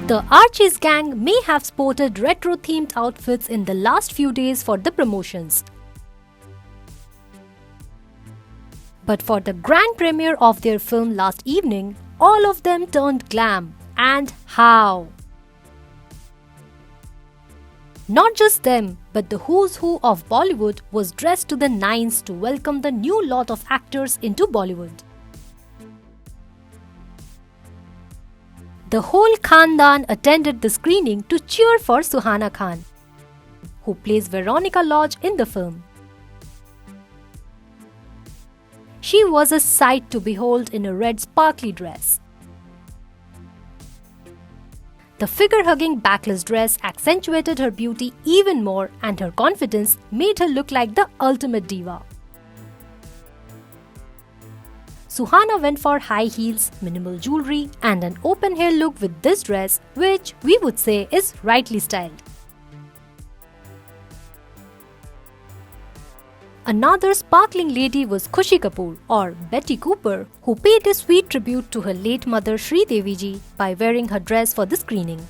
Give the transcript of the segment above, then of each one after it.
The Archies gang may have sported retro-themed outfits in the last few days for the promotions. But for the grand premiere of their film last evening, all of them turned glam. And how? Not just them, but the who's who of Bollywood was dressed to the nines to welcome the new lot of actors into Bollywood. The whole Khandan attended the screening to cheer for Suhana Khan, who plays Veronica Lodge in the film. She was a sight to behold in a red sparkly dress. The figure-hugging backless dress accentuated her beauty even more, and her confidence made her look like the ultimate diva. Suhana went for high heels, minimal jewelry, and an open hair look with this dress, which we would say is rightly styled. Another sparkling lady was Khushi Kapoor, or Betty Cooper, who paid a sweet tribute to her late mother Sridevi ji by wearing her dress for the screening.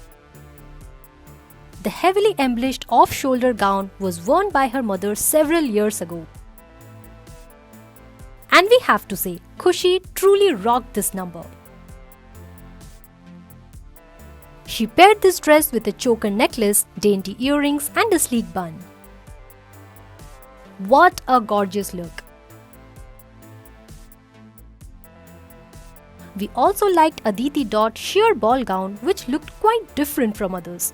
The heavily embellished off-shoulder gown was worn by her mother several years ago. And we have to say, Khushi truly rocked this number. She paired this dress with a choker necklace, dainty earrings, and a sleek bun. What a gorgeous look! We also liked Aditi Dot's sheer ball gown, which looked quite different from others.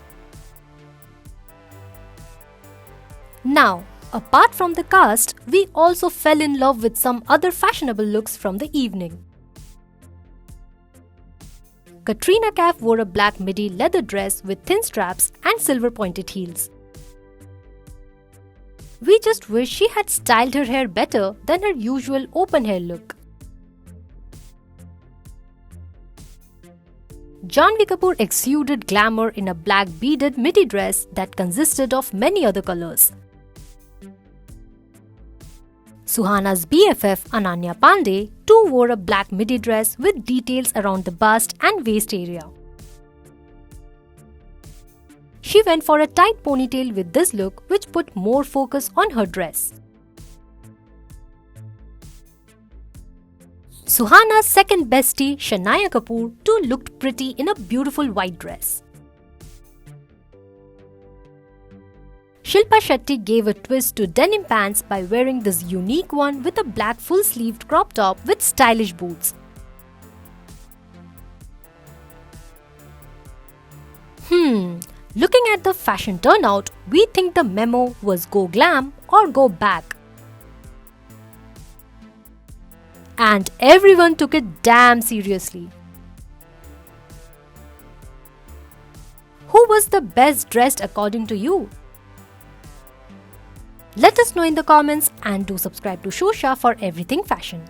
Now, apart from the cast, we also fell in love with some other fashionable looks from the evening. Katrina Kaif wore a black midi leather dress with thin straps and silver pointed heels. We just wish she had styled her hair better than her usual open hair look. Janhvi Kapoor exuded glamour in a black beaded midi dress that consisted of many other colors. Suhana's BFF Ananya Panday too wore a black midi dress with details around the bust and waist area. She went for a tight ponytail with this look, which put more focus on her dress. Suhana's second bestie, Shanaya Kapoor, too looked pretty in a beautiful white dress. Shilpa Shetty gave a twist to denim pants by wearing this unique one with a black full-sleeved crop top with stylish boots. Looking at the fashion turnout, we think the memo was go glam or go back. And everyone took it damn seriously. Who was the best dressed according to you? Let us know in the comments and do subscribe to Shosha for everything fashion.